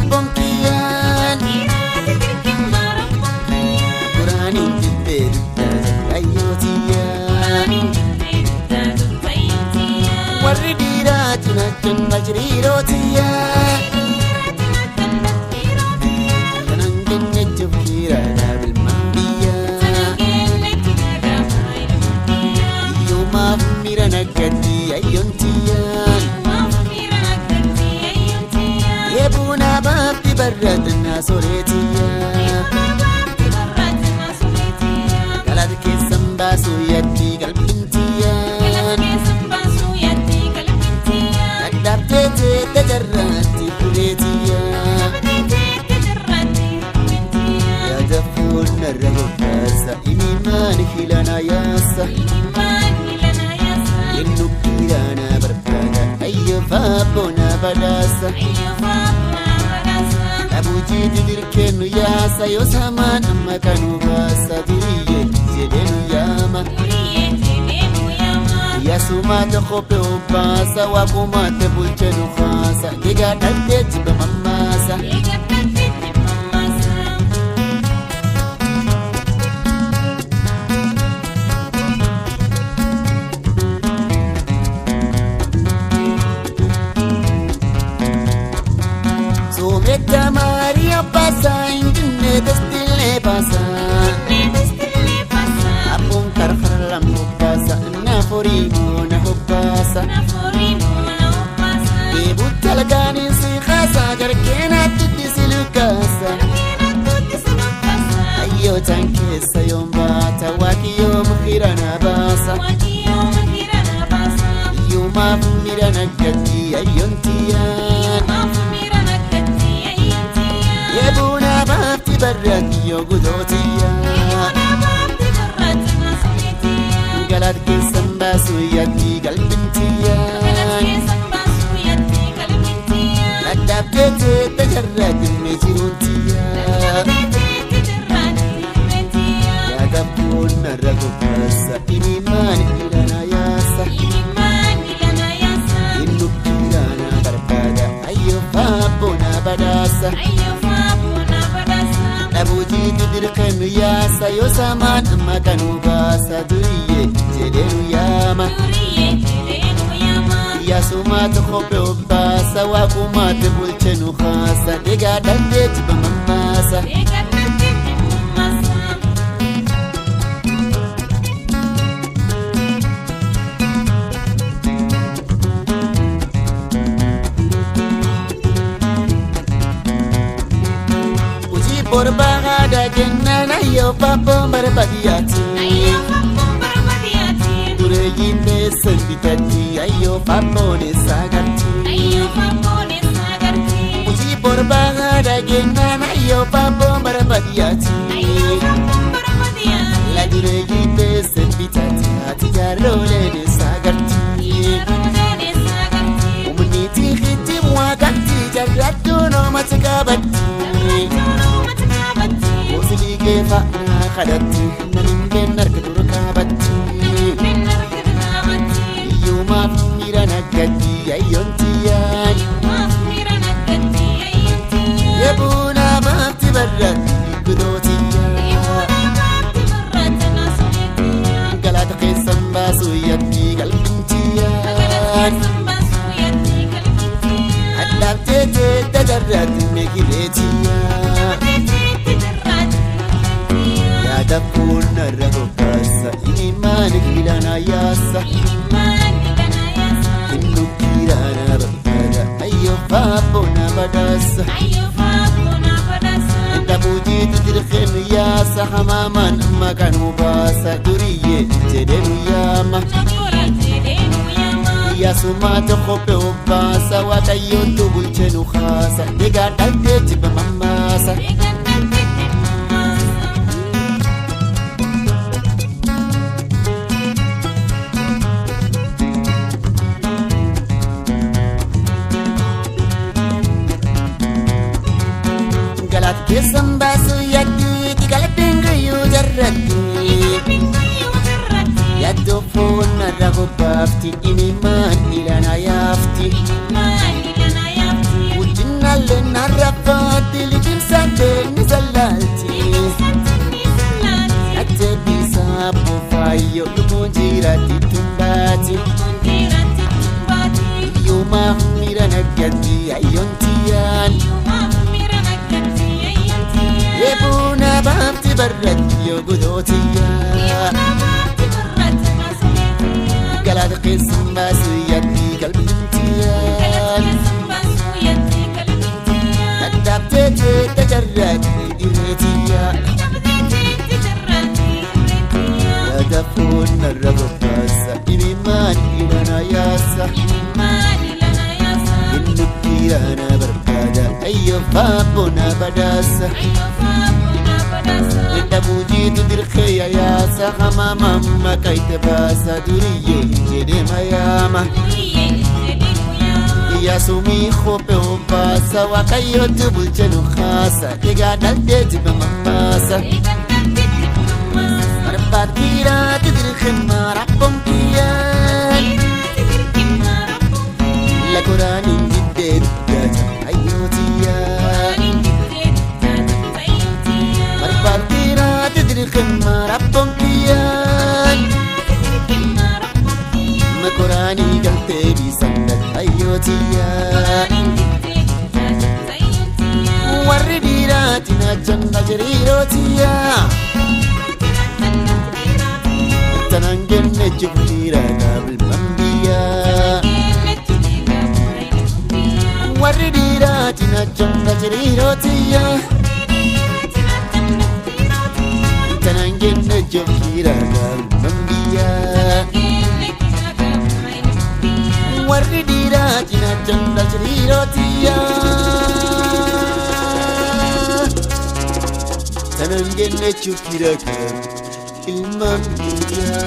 Marabongkian Quranin jibbir ayyootiyan warri dhiiraatiin ajjan majriirootiyan kanan gennechuuf kiiraadhaa bilmaan biyyaa iyyumaaf mira naggatti ayyoontiyan Yebuna bafti barratna soreetiya Galat keessan baasu yatti qalbintiya Addaabteete tajarraatti fuleetiya Yaada fuulnarra gobbaasa imimaan hilana yaasa Yennu kiiraana barbaada ayyofaabona badaasa Abujiiti dirkennu yaasa yoo samaan amma kanu baasa duriyye jedhenu yaama Yaasumaate kophee obbaasa waaqumaate bulchenu haasa Gigaa dhaltee jibba mammaasa Soometta Maria pasa injinne destille pasa Apun karfara mubasa na forimo hobbasa Deebutta lagaaniin si kaasa jarkeena tiddi silukasa Ayyootaan keessa yoon baata waaqiyyoo mukirana baasa Iyyumaaf mira naggatti ayyoontiyan Yebuna bafti barratti yoo gudootiya Galat keessan baasu yatti qalbintiya Addaabteete tajarraatti meejiruuntiya Yaada fuulnarra gobbaasa imimaan ilana yaasa Innu kiiraana barbaada ayyoofaabona badaasa Abujiiti dirqennu yaasa yoo samaan amma kanu baasa duriyye jedhenu yaama Yaasumaate kophee obbaasa waaqumaate bulchenu haasa Degaa dhaltee jibba mammaasa Borbagada jennaan ayyoo faafoon barbadiyaati Dureeyyiin beessan bitatti ayyoo faafoon eessaa garti Hojii borbagada jennaan ayyoo faafoon barbadiyaati La dureeyyiin beessan bitatti ati jaarrooleen eessaa garti Humniitii hitti waaqatti jarrattuu noomati qabatti Kefa khadatti nanin benarka durqabatti Iyyumaaf mira naggatti ayyoontiyan Yebuna bafti barratti gudootiyan Galata keessan baasu yatti qalbintiyan Addaabteete tajarraatti meegireetiyan Yaada fuulnarra gobbaasa imimaan hilana yaasa Innu kiiraana barbaada ayyoofaabona badaasa Abujiiti dirqennu yaasa hamaamaan amma kanu baasa duriyye jedhenu yaama Yaasumaate kophee obbaasa waaqayyoontu bulchenu haasa Degaa dhaltee jibba mammaasa Galat kesan basu yatti Tigala pingayu jarrati Yaddo fonna rago bafti Iniman ilana yafti Ujinalle narrafati Lijim sante nizalalti Ate bisa bufayo Lumunjirati tumbati Yuma mirana gati ayontian Yebuna bafti barrat yo gudotiya Galad qism basiyati kalbintiyan Adabtet tajarrat diretiya Yadafun narrabasa iniman ilana yasa Innukirana barkada ayyo fabuna badasa Bujitu dirkhaya ya sahama mamma kaitbasa duriye jede mayama ya sumi khope ubasa wa kayot bulchenu khasa diga dalde jibamasa marbatira dirkhma rabbum kiyan la qurani jidde ya ayotiya Khidma rabbon kiyan Makurani galte di sandat ayotiya Warridira tina janda jirirotiya Tanangenne jubira kabil mambiya Warridira tina janda jirirotiya Tanangenne jokira mambiya Warridira tina janda jirirotiya Tanangenne jokira mambiya